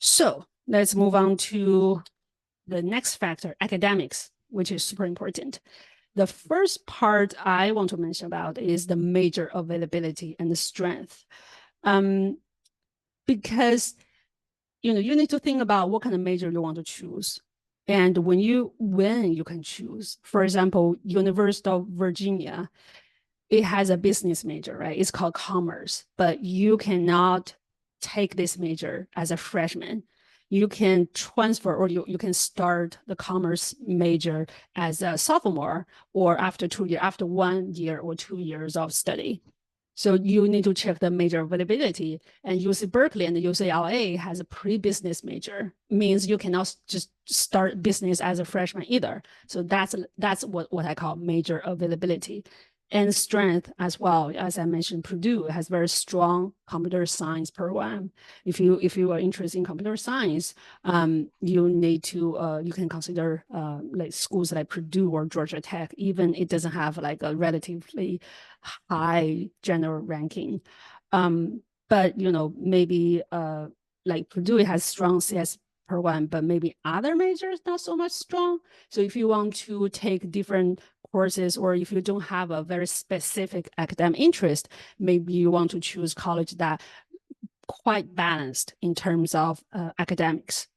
So let's move on to the next factor, academics, which is super important. The first part I want to mention about is the major availability and the strength. Because you need to think about what kind of major you want to choose. And when you can choose. For example, University of Virginia, it has a business major, right? It's called commerce, but you cannot take this major as a freshman. You can transfer or you can start the commerce major as a sophomore or after 1 year or 2 years of study. So you need to check the major availability. And UC Berkeley and the UCLA has a pre-business major, means you cannot just start business as a freshman either. So that's what I call major availability. And strength as well. As I mentioned, Purdue has very strong computer science program. If you are interested in computer science, you need to you can consider like schools like Purdue or Georgia Tech, even it doesn't have like a relatively high general ranking. But maybe like Purdue has strong CS program, but maybe other majors not so much strong. So if you want to take different courses, or if you don't have a very specific academic interest, maybe you want to choose college that quite balanced in terms of academics.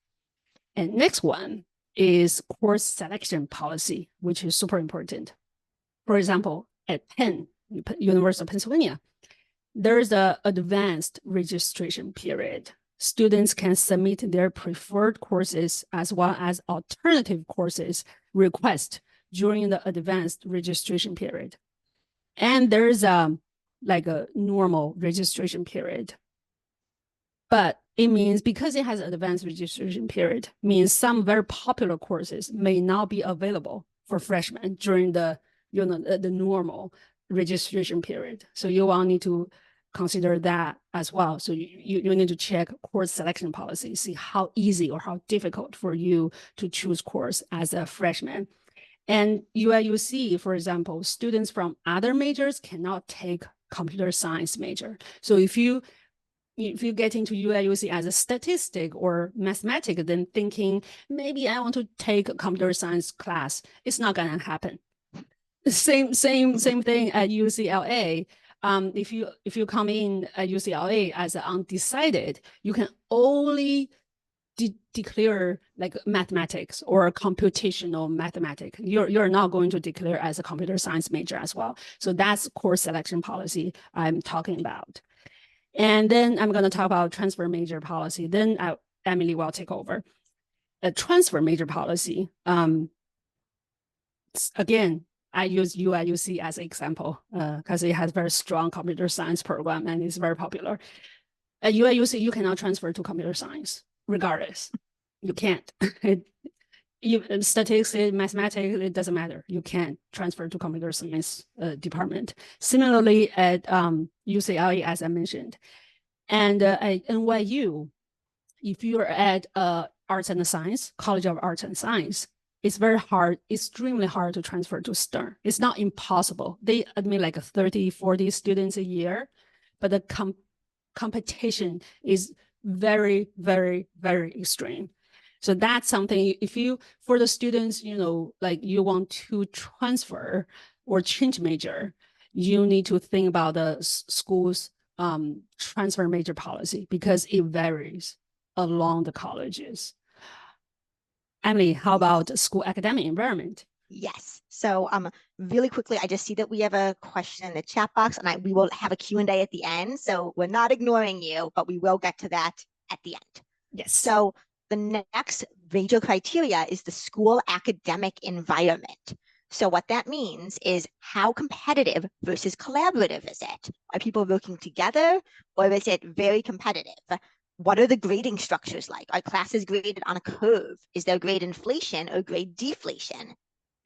And next one is course selection policy, which is super important. For example, at Penn, University of Pennsylvania, there is an advanced registration period. Students can submit their preferred courses as well as alternative courses request during the advanced registration period. And there's like a normal registration period. But it means because it has an advanced registration period, means some very popular courses may not be available for freshmen during the normal registration period. So you will need to consider that as well. So you need to check course selection policy, see how easy or how difficult for you to choose course as a freshman. And UIUC, for example, students from other majors cannot take computer science major. So if you get into UIUC as a statistic or mathematics, then thinking maybe I want to take a computer science class, it's not gonna happen. Same thing at UCLA. If you come in at UCLA as an undecided, you can only declare like mathematics or computational mathematics. You're not going to declare as a computer science major as well. So that's course selection policy I'm talking about. And then I'm going to talk about transfer major policy. Then Emily will take over. A transfer major policy. Again, I use UIUC as an example because it has very strong computer science program and it's very popular. At UIUC, you cannot transfer to computer science regardless. You can't. Statistics, mathematics, it doesn't matter. You can't transfer to computer science department. Similarly, at UCLA, as I mentioned, and at NYU, if you're at Arts and Science, College of Arts and Science, it's very hard, extremely hard to transfer to STEM. It's not impossible. They admit like 30, 40 students a year, but the competition is very, very, very extreme. So that's something for the students, like you want to transfer or change major, you need to think about the school's transfer major policy because it varies along the colleges. Emily, how about school academic environment? Yes. So really quickly, I just see that we have a question in the chat box, and we will have a Q&A at the end. So we're not ignoring you, but we will get to that at the end. Yes. So the next major criteria is the school academic environment. So what that means is how competitive versus collaborative is it? Are people working together, or is it very competitive? What are the grading structures like? Are classes graded on a curve? Is there grade inflation or grade deflation?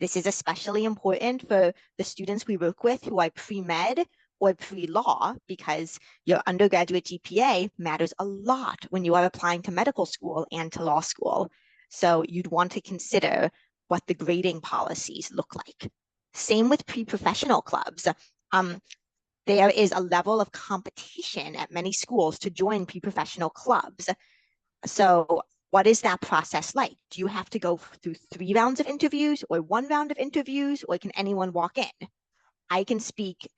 This is especially important for the students we work with who are pre-med or pre-law, because your undergraduate GPA matters a lot when you are applying to medical school and to law school. So you'd want to consider what the grading policies look like. Same with pre-professional clubs. There is a level of competition at many schools to join pre-professional clubs. So what is that process like? Do you have to go through 3 rounds of interviews or 1 round of interviews, or can anyone walk in? I can speak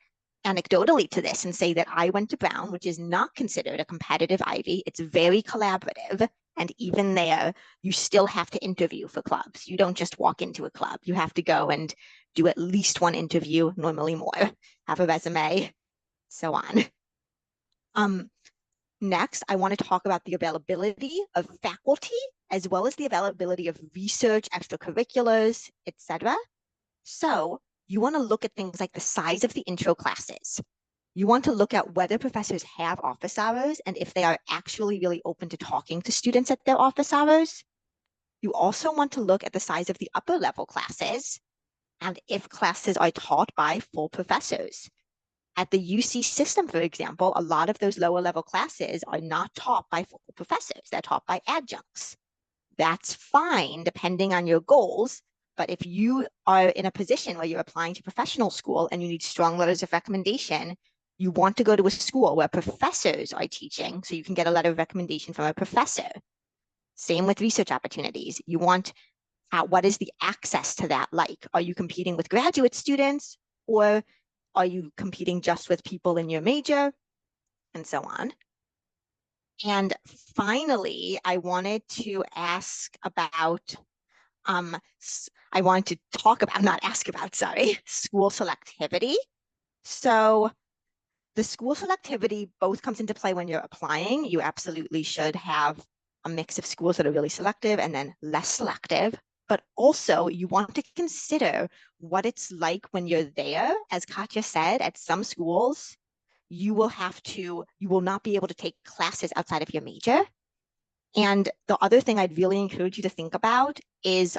anecdotally to this and say that I went to Brown, which is not considered a competitive Ivy. It's very collaborative. And even there, you still have to interview for clubs. You don't just walk into a club. You have to go and do at least 1 interview, normally more, have a resume, so on. Next, I want to talk about the availability of faculty, as well as the availability of research, extracurriculars, etc. So you want to look at things like the size of the intro classes. You want to look at whether professors have office hours and if they are actually really open to talking to students at their office hours. You also want to look at the size of the upper level classes and if classes are taught by full professors. At the UC system, for example, a lot of those lower level classes are not taught by full professors. They're taught by adjuncts. That's fine depending on your goals. But if you are in a position where you're applying to professional school and you need strong letters of recommendation, you want to go to a school where professors are teaching so you can get a letter of recommendation from a professor. Same with research opportunities. You want what is the access to that like? Are you competing with graduate students, or are you competing just with people in your major, and so on? And finally, I wanted to ask about I wanted to talk about, not ask about, sorry, school selectivity. So the school selectivity both comes into play when you're applying. You absolutely should have a mix of schools that are really selective and then less selective. But also you want to consider what it's like when you're there. As Katya said, at some schools, you will not be able to take classes outside of your major. And the other thing I'd really encourage you to think about is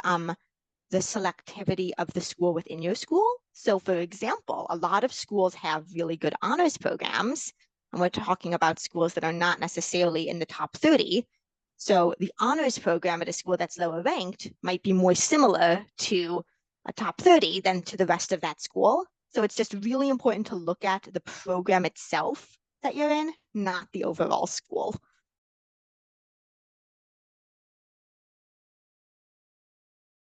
the selectivity of the school within your school. So for example, a lot of schools have really good honors programs, and we're talking about schools that are not necessarily in the top 30. So the honors program at a school that's lower ranked might be more similar to a top 30 than to the rest of that school. So it's just really important to look at the program itself that you're in, not the overall school.